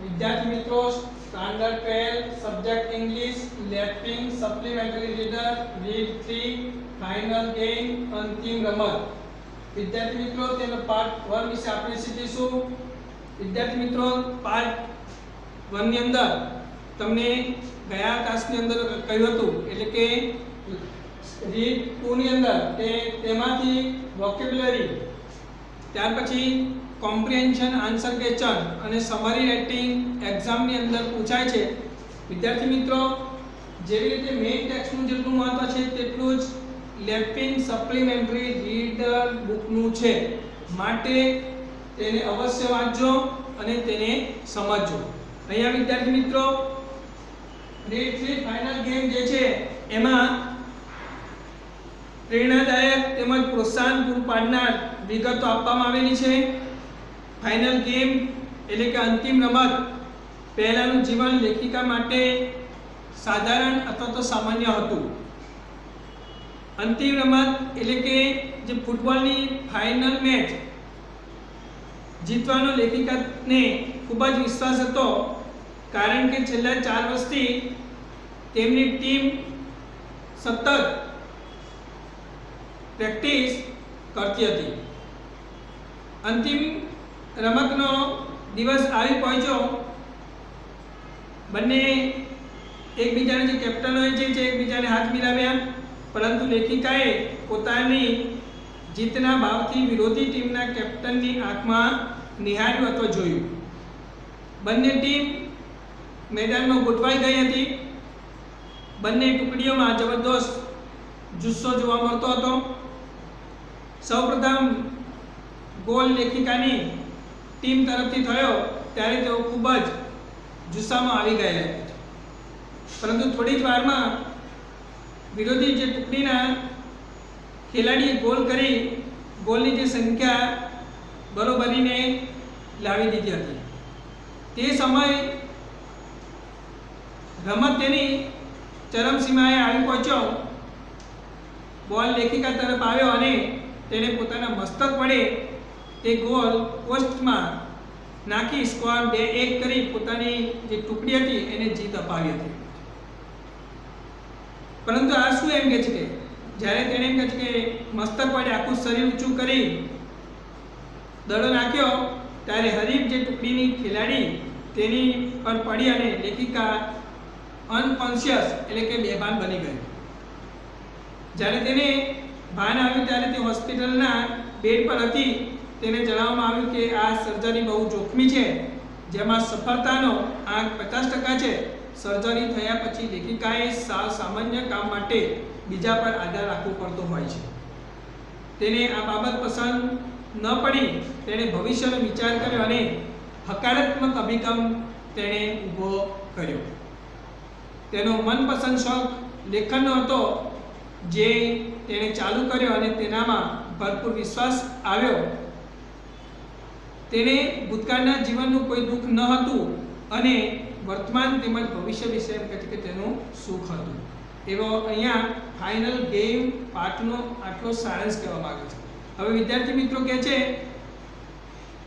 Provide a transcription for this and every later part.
विद्यार्थी मित्रों standard 12 subject English lifting supplementary reader read 3 final game अंतिम रमत। विद्यार्थी मित्रों तेनो पार्ट 1 विषय આપણે શીખીશું। विद्यार्थी मित्रों पार्ट 1 ની અંદર તમને ગયા ક્લાસની અંદર કહ્યું હતું એટલે કે રીડ 2 ની અંદર તેમાંથી વોકેબ્યુલરી ત્યાર પછી કોમ્પ્રિહેન્શન આન્સર ક્વેશ્ચન અને સમરી રાઇટિંગ એક્ઝામ ની અંદર પૂછાય છે। વિદ્યાર્થી મિત્રો જેવી રીતે મેઇન ટેક્સ્ટ નું જેટલું મહત્વ છે તેટલું જ લેફ્ટિંગ સપ્લિમેન્ટરી રીડર બુક નું છે, માટે તેને અવશ્ય વાંચજો અને તેને સમજજો। અહીંયા વિદ્યાર્થી મિત્રો રીડ 3 ફાઇનલ ગેમ જે છે એમાં પ્રેરણાદાયક તેમજ પ્રોત્સાહન પૂરું પાડનાર વિગતો આપવામાં આવેલી છે। फाइनल गेम એટલે કે અંતિમ રમત પહેલાનું જીવન લેખિકા માટે સાધારણ અથવા તો સામાન્ય હતું। અંતિમ રમત એટલે કે જે ફૂટબોલની ફાઇનલ મેચ જીતવાનો લેખિકાને ખૂબ જ વિશ્વાસ હતો, કારણ કે છેલ્લા 4 વર્ષથી તેમની ટીમ સતત પ્રેક્ટિસ કરતી હતી। અંતિમ રમતનો દિવસ આવી પહોંચ્યો। બંને એકબીજાને જે કેપ્ટન હોય છે એકબીજાને હાથ મિલાવ્યા, પરંતુ લેખિકાએ પોતાની જીતના ભાવથી વિરોધી ટીમના કેપ્ટનની આંખમાં નિહાળ્યું અથવા જોયું। બંને ટીમ મેદાનમાં ગોઠવાઈ ગઈ હતી। બંને ટુકડીઓમાં જબરદસ્ત જુસ્સો જોવા મળતો હતો। સૌપ્રથમ ગોલ લેખિકાની ટીમ તરફથી થયો ત્યારે તેઓ ખૂબ જ જુસ્સામાં આવી ગયા હતા, પરંતુ થોડી જ વારમાં વિરોધી જે ટુકડીના ખેલાડીએ ગોલ કરી ગોલની જે સંખ્યા બરોબરીને લાવી દીધી હતી। તે સમયે રમત તેની ચરમસીમાએ આવી પહોંચ્યો। બોલ લેખિકા તરફ આવ્યો અને તેણે પોતાના મસ્તક વડે તે ગોલ પોસ્ટમાં નાખી સ્કોર 2-1 કરી પોતાની જે ટુકડી હતી એને જીત અપાવી હતી। પરંતુ આ શું એમ કહે છે કે જ્યારે તેણે એમ કહે છે કે મસ્તક વડે આખું શરીર ઊંચું કરી દડો નાખ્યો ત્યારે હરીફ જે ટુકડીની ખેલાડી તેની પર પડી અને લેખિકા અનકોન્શિયસ એટલે કે બેભાન બની ગઈ। જ્યારે તેને ભાન આવ્યું ત્યારે તે હોસ્પિટલના બેડ પર હતી। તેને જણાવવામાં આવ્યું કે આ સર્જરી બહુ જોખમી છે, જેમાં સફળતાનો આંક 50% છે। સર્જરી થયા પછી લેખિકાએ સામાન્ય કામ માટે બીજા પર આધાર રાખવો પડતો હોય છે। તેને આ બાબત પસંદ ન પડી, તેણે ભવિષ્યનો વિચાર કર્યો અને હકારાત્મક અભિગમ તેણે ઊભો કર્યો। તેનો મનપસંદ શોખ લેખનનો હતો, જે તેણે ચાલુ કર્યો અને તેનામાં ભરપૂર વિશ્વાસ આવ્યો। તેને ભૂતકાળના જીવનનું કોઈ દુઃખ ન હતું અને વર્તમાન તેમજ ભવિષ્ય વિશે એમ કહે છે કે તેનું સુખ હતું। એવો અહીંયા ફાઇનલ ગેમ પાર્ટનો આટલો સારાંશ કહેવા માંગે છે। હવે વિદ્યાર્થી મિત્રો કહે છે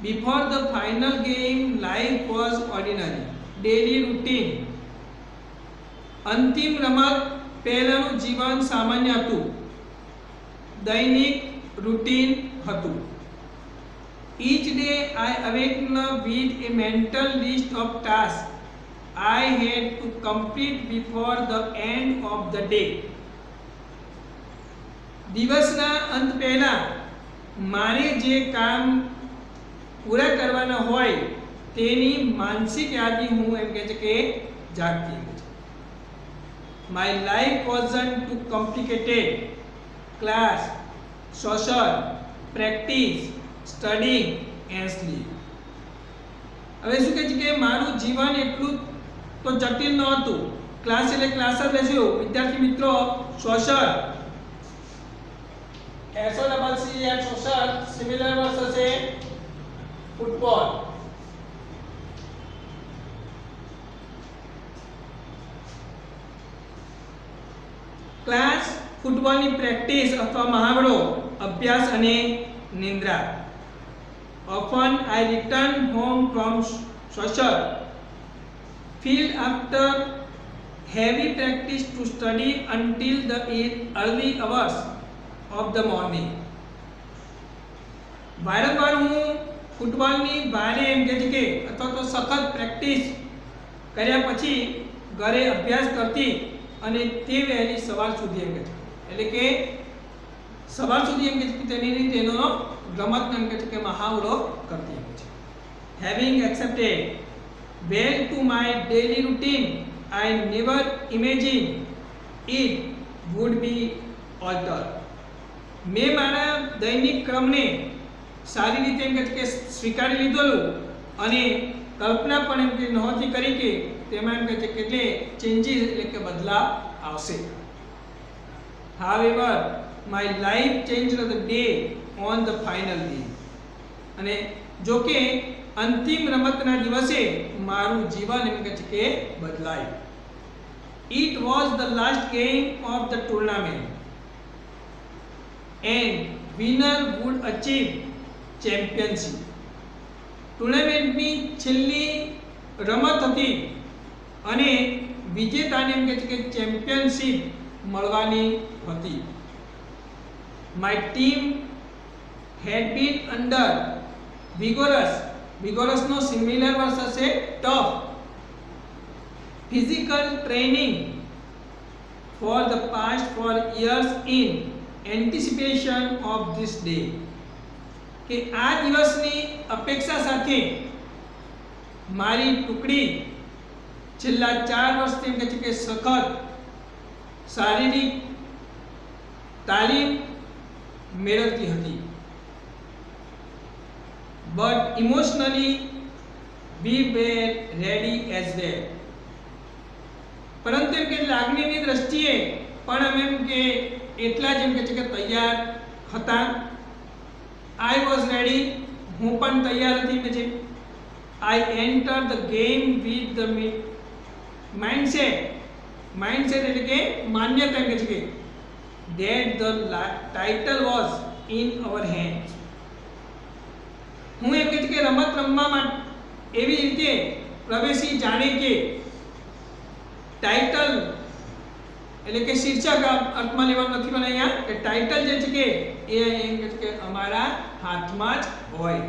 before the final game life was ordinary daily routine. અંતિમ રમત પહેલાનું જીવન સામાન્ય હતું, દૈનિક રૂટીન હતું। Each day I awakened with a mental list of tasks I had to complete before the end of the day. દિવસના અંત પહેલા મારે જે કામ પૂરા કરવાના હોય તેની માનસિક યાદી હું એમ કહે છે કે જાગતી હતી। My life wasn't too complicated. Class, social, practice, studying and sleep. હવે શું કહે છે કે મારું જીવન એટલું તો જટિલ ન હતું। ક્લાસ એટલે ક્લાસ જ લેશું વિદ્યાર્થી મિત્રો। સોશિયલ SOCCL સોશિયલ સિમિલર વર્સ હશે ફૂટબોલ। ક્લાસ ફૂટબોલની પ્રેક્ટિસ અથવા મહાવરો, અભ્યાસ અને નિંદ્રા। Often I return home from social feel after heavy practice to study until the early hours of the morning. વારંવાર હું ફૂટબોલની ભારે એમ કહે છે કે અથવા તો સખત પ્રેક્ટિસ કર્યા પછી ઘરે અભ્યાસ કરતી અને તે વહેલી સવાર સુધી એમ કહે છે, એટલે કે સવાર સુધી એમ કહે છે કે તેનો રમતનો એમ કહે છે કે મહાવરો કરતી એમ છે. Having accepted well to my daily routine, I never imagined it would be altered. મેં મારા દૈનિક ક્રમને સારી રીતે એમ કે સ્વીકારી લીધેલું અને કલ્પના પણ એમ કે નહોતી કરી કે તેમાં એમ કે કેટલે ચેન્જીસ એટલે કે બદલાવ આવશે. However, my life changed the day on the final day. અને જો કે અંતિમ રમતના દિવસે મારું જીવન એમ કે બદલાયું. It was the last game of the tournament and winner would achieve championship. ટુર્નામેન્ટની છેલ્લી રમત હતી અને વિજેતાને એમ કહે છે કે ચેમ્પિયનશિપ મળવાની હતી. My team had been under vigorous નો સિમિલર વર્સ હશે tough physical training for the past 4 years in anticipation of this day. કે આ દિવસની અપેક્ષા સાથે મારી ટુકડી છેલ્લા 4 વર્ષથી એમ કહે છે કે સખત શારીરિક તાલીમ મેળવતી હતી. But emotionally we were ready as well. પરંતુ એમ કે લાગણીની દ્રષ્ટિએ પણ અમે એમ કે એટલા જ એમ કે તૈયાર હતા. I was ready, હું પણ તૈયાર હતી. પછી I entered the game with the mindset એટલે કે માન્યતા એમ કે that the title was in our hands. હું એમ કહે છે કે રમત રમવા માટે એવી રીતે પ્રવેશી જાણે કે ટાઇટલ એટલે કે શીર્ષક અર્થમાં લેવાનું નથી, પણ અહીંયા કે ટાઇટલ જે છે કે એ એમ કહે છે કે અમારા હાથમાં જ હોય.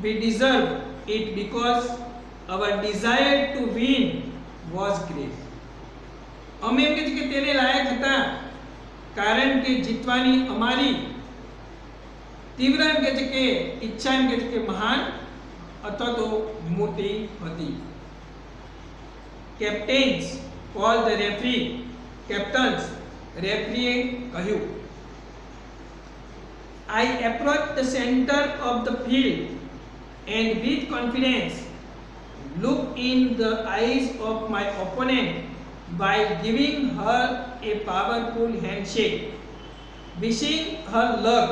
We deserve it because our desire to win was great. અમે એમ કહે છે કે તેને લાયક હતા કારણ કે જીતવાની અમારી तीव्र एम कहे कि इच्छा एम कहे कि महान अथवा तो मोटी हती. Captains call the referee captains रेफरीए कह્યું I approached the center of the field and with confidence looked in the eyes of my opponent by giving her a powerful handshake, wishing her luck.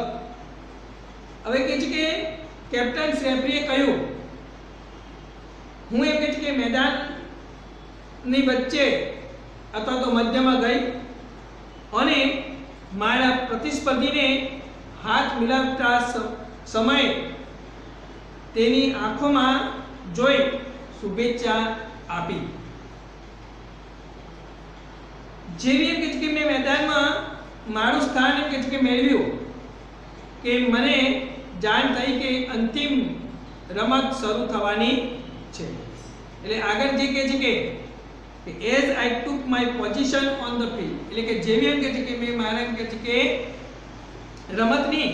હવે કહે છે કે captain રેફરીએ કહ્યું, હું એમ કહે છે કે મેદાનની વચ્ચે અથવા તો મધ્યમાં ગઈ અને મારા પ્રતિસ્પર્ધીને હાથ મિલાવતા સમયે તેની આંખોમાં જોઈ શુભેચ્છા આપી. જેવી એમ કહે છે કે મેં મેદાનમાં મારું સ્થાન એમ કહે છે કે મેળવ્યું કે મને જાણ થઈ કે અંતિમ રમત શરૂ થવાની છે. એટલે આગળ જે કહે છે કે as I took my position on the field, એટલે કે જેવી એમ કહે છે કે મેં મારા એમ કહે છે કે રમતની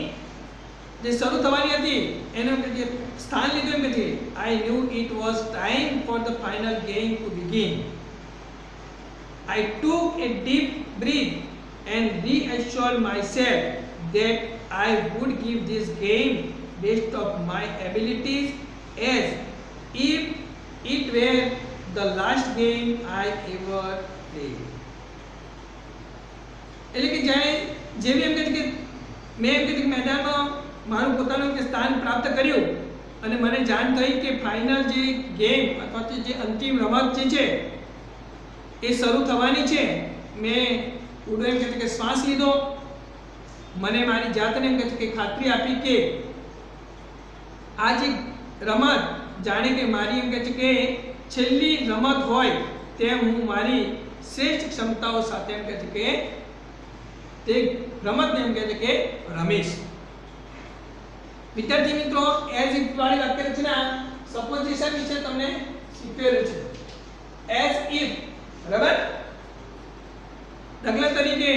જે શરૂ થવાની હતી એનું જે સ્થાન લીધું એમ કહે છે I knew it was time for the final game to begin. I took a deep breath and reassured myself that I would give this game best of my abilities as if it were the last game I ever played. એટલે કે જ્યારે જેવી એમ કહે કે મેં એમ કહે કે મેદાનમાં મારું પોતાનું કે સ્થાન પ્રાપ્ત કર્યું અને મને જાણ થઈ કે ફાઇનલ જે ગેમ અથવા તો જે અંતિમ રમત જે છે એ શરૂ થવાની છે. મેં ઊંડો એમ કહે કે શ્વાસ લીધો, મને મારી જાતને એમ કહે કે ખાતરી આપી કે આ જે રમત જાણે કે મારી એમ કહે છે કે છેલ્લી રમત હોય તેમ હું મારી શ્રેષ્ઠ ક્ષમતાઓ સાથે એમ કહે છે કે તે રમતને એમ કહે છે કે રમીશ. વિદ્યાર્થી મિત્રો, એઝ ઇફ વાળી વાક્ય રચના સપોઝિશન વિશે તમને શીખવેલું છે. એઝ ઇફ, બરાબર. દાખલા તરીકે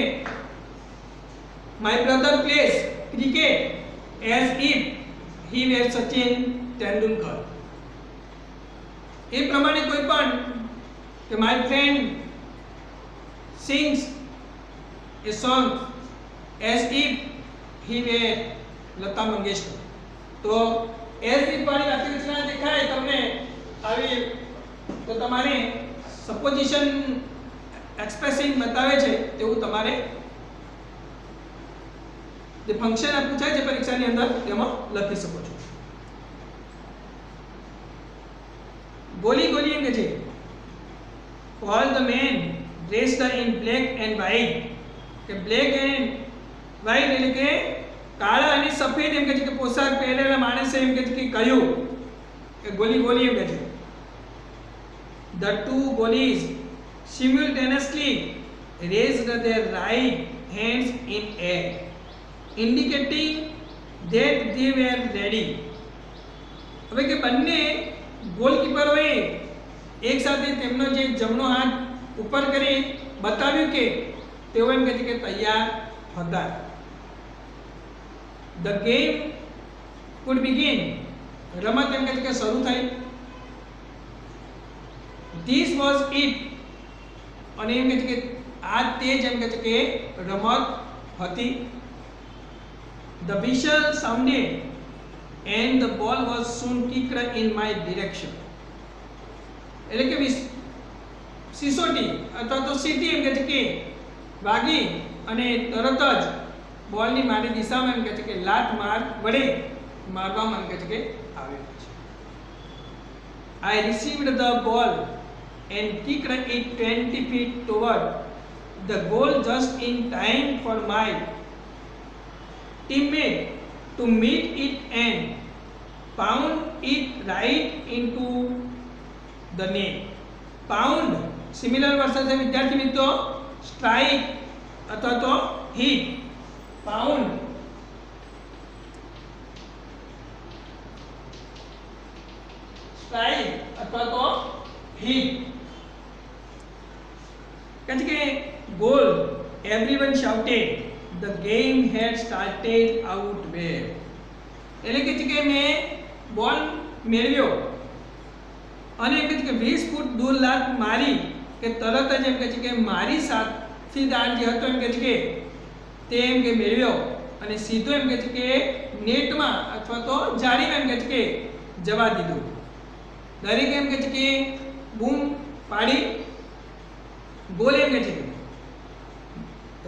my brother plays cricket as if he were Sachin Tendulkar. એ પ્રમાણે કોઈ પણ કે my friend sings a song as if he were Lata Mangeshkar. તો as if વાળી વાક્ય રચના દેખાય તમને આવી તો તમારે સપોઝિશન એક્સપ્રેસિંગ બતાવે છે તેવું તમારે જે ફંક્શન આ પૂછાય છે પરીક્ષાની અંદર તેમાં લખી શકો છો. ગોલી ગોલી એમ કે છે all the men dressed in black and white કે બ્લેક એન્ડ વ્હાઇટ એટલે કે કાળા અને સફેદ એમ કે છે કે પોશાક પહેરેલા માણસે એમ કે છે કે કહ્યું કે ગોલી ગોલી એમ કે છે. The two goalies simultaneously raised their right hands in air, indicating that they were ready. હવે કે બંને ગોલકીપરોએ એક સાથે તેમનો જે જમણો હાથ ઉપર કરી બતાવ્યું કે તેઓ એમ કહે છે કે તૈયાર હતા. The game could begin. રમત એમ કહે છે કે શરૂ થઈ. This was it. અને એમ કહે છે કે આ તે જ એમ કહે છે કે રમત હતી. The whistle sounded and the ball was soon kicked in my direction. એટલે કે સિસોટી અથવા તો સીટી એમ કહે છે કે વાગી અને તરત જ બોલની મારી દિશામાં એમ કહે છે કે લાત માર વડે મારવામાં એમ કહે છે કે આવ્યો છે. I received the ball and kicked it 20 feet toward the goal just in time for my teammate to meet it and pound it right into the net. Pound similar verses है विद्यार्थी मित्रों. स्ट्राइक अथवा तो hit. Pound strike अथवा तो hit. कहते के goal everyone shouted the game had started out where. એટલે કે મેં બોલ મેળવ્યો અને કહે છે કે 20 ફૂટ દૂર લાત મારી કે તરત જ એમ કહે છે કે મારી સાથીદાર જે હતો એમ કહે છે કે તે એમ કે મેળવ્યો અને સીધો એમ કહે છે કે નેટમાં અથવા તો જાળીમાં એમ કહે છે કે જવા દીધું. દરેક એમ કહે છે કે બૂમ પાડી ગોલ એમ કહે છે કે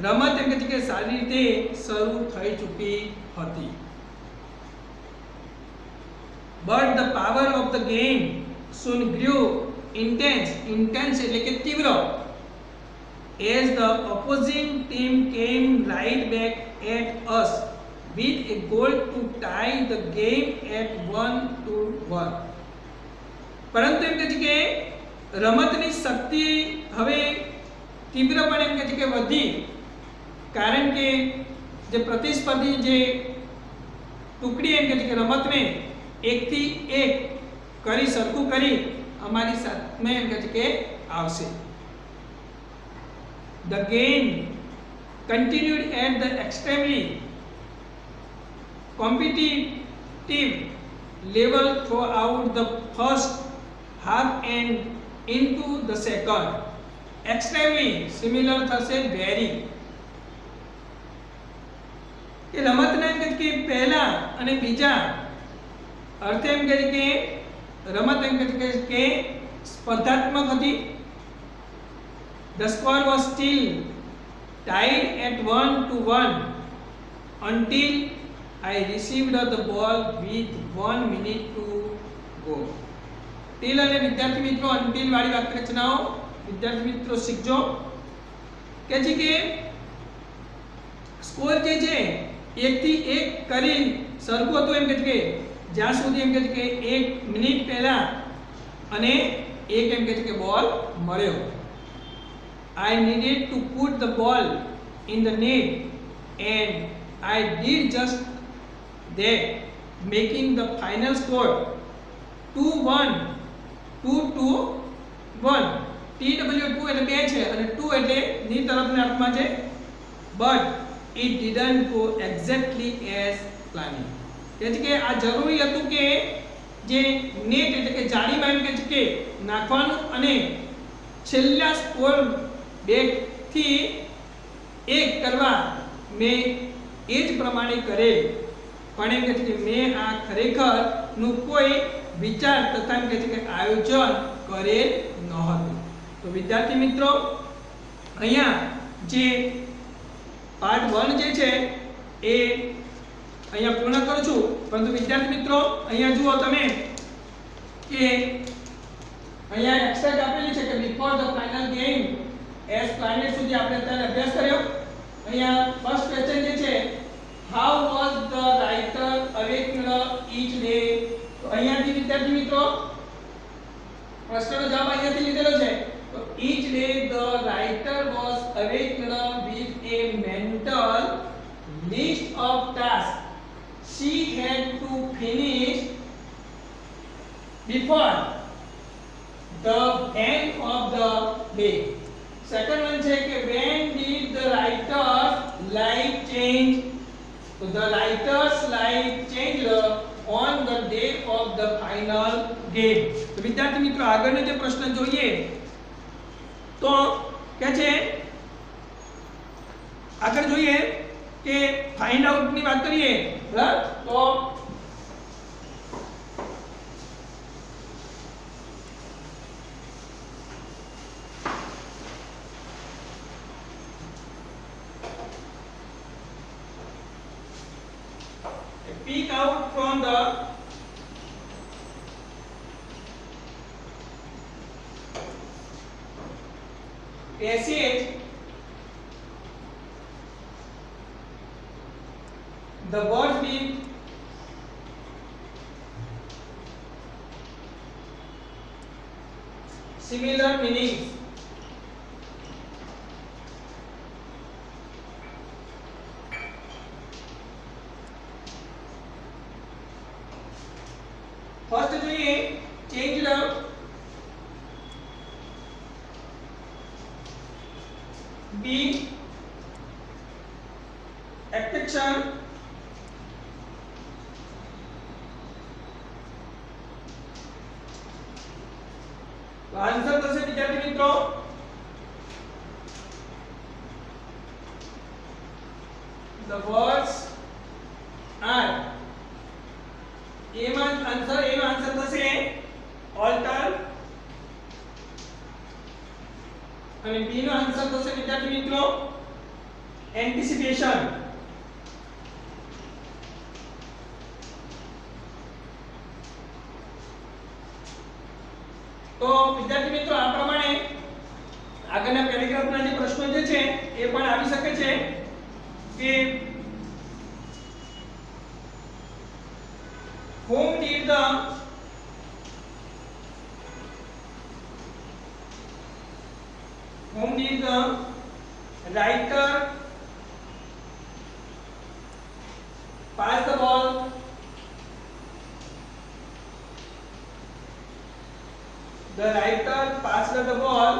રમત એમ કહે છે કે સારી રીતે શરૂ થઈ ચૂકી હતી. But the power of the game soon grew intense એટલે કે તીવ્ર as the opposing team came right back at us with a goal to tie the game at 1-1. પરંતુ એમ કહે છે કે રમતની શક્તિ હવે તીવ્રપણે એમ કહે છે કે વધી કારણ કે જે પ્રતિસ્પર્ધી જે ટુકડી એમ કહે છે કે રમતને એકથી એક કરી સરખું કરી અમારી સામે એમ કહે છે કે આવશે. The game continued at the extremely competitive level throughout the first half and into the second. Extremely similar થશે very. એ રમતના એમ કહે કે પહેલા અને બીજા અર્થ એમ કહે કે રમત એમ કહે કે સ્પર્ધાત્મક હતી. The score was still tied at 1-1 until I received the ball with 1 minute to go. Teal અને વિદ્યાર્થી મિત્રો until વાળી વાક્ય રચનાઓ વિદ્યાર્થી મિત્રો શીખજો. કે છે કે સ્કોર જે છે 1 થી 1 કરી સરખું હતું એમ કે જ્યાં સુધી એમ કહે છે કે 1 મિનિટ પહેલા અને એક એમ કહે છે કે બોલ મળ્યો. I needed to put the ball in the net and I did just that, making the final score 2-1. 2-2-1. TW2 એટલે 2 છે અને 2 એટલે ની તરફના અર્થમાં છે. But it didn't go exactly as planning. એટલે કે આ જરૂરી હતું કે જે નેટ એટલે કે જાળીમાં એમ કે છે કે નાખવાનું અને છેલ્લા સ્કોર 2 થી 1 કરવા મેં એ જ પ્રમાણે કરેલ, પણ એમ કહે છે કે મેં આ ખરેખરનું કોઈ વિચાર તથા એમ કહે છે કે આયોજન કરેલ નહોતું. તો વિદ્યાર્થી મિત્રો અહીંયા જે પાર્ટ 1 જે છે એ અહીંયા પૂર્ણ કરું છું. પરંતુ વિદ્યાર્થી મિત્રો અહીંયા જુઓ તમે કે અહીંયા એક્સરસાઇઝ આપેલી છે કે before the final game S planet સુધી આપણે અત્યારે અભ્યાસ કર્યો. અહીંયા ફર્સ્ટ ક્વેશ્ચન જે છે how was the writer awakened each day. તો અહીંયાથી વિદ્યાર્થી મિત્રો પ્રશ્નનો જવાબ અહીંયાથી લીધેલો છે. તો each day the writer was awakened with a mental list of task she had to finish before the end of the day. Second one છે કે when did the writer's life change. So the writer's life changed on the day of the final game. તો વિદ્યાર્થી મિત્રો આગળનો જે પ્રશ્ન જોઈએ તો કે છે આગળ જોઈએ કે ફાઇન્ડ આઉટ ની વાત કરીએ બરાબર. તો pick out from the passage the words with similar meanings. First જોઈએ changed be affection आंसर થશે વિદ્યાર્થી મિત્રો the words are એમાં આન્સર થશે alter અને બી નો આન્સર થશે વિદ્યાર્થી મિત્રો anticipation. તો વિદ્યાર્થી મિત્રો આ પ્રમાણે આગળના પેરેગ્રાફના જે પ્રશ્નો જે છે એ પણ આવી શકે છે કે whom did the writer pass the ball. The writer passed the ball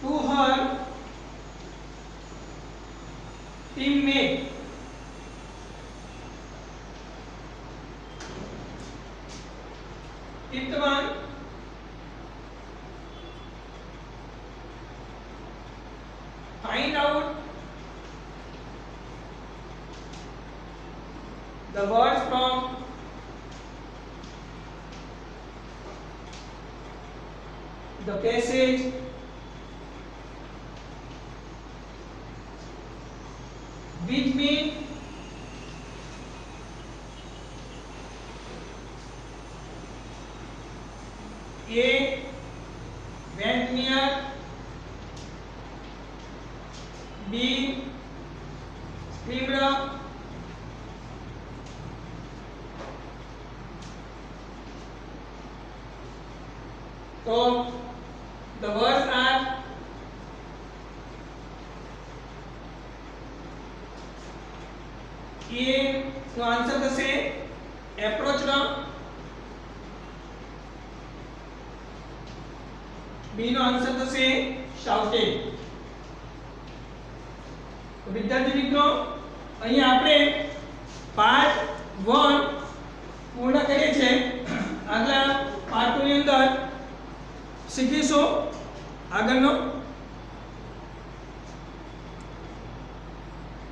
to her teammate. Fifth one, find out the words from the passage which mean A went near બી તીવ્ર તો the words are એ નો answer થશે approach નો, B નો answer થશે shouted. તો વિદ્યાર્થી મિત્રો અહીંયા આપણે પાર્ટ 1 પૂર્ણ કરીએ છીએ. આગલા પાર્ટ 2 ની અંદર શીખીશું આગળનો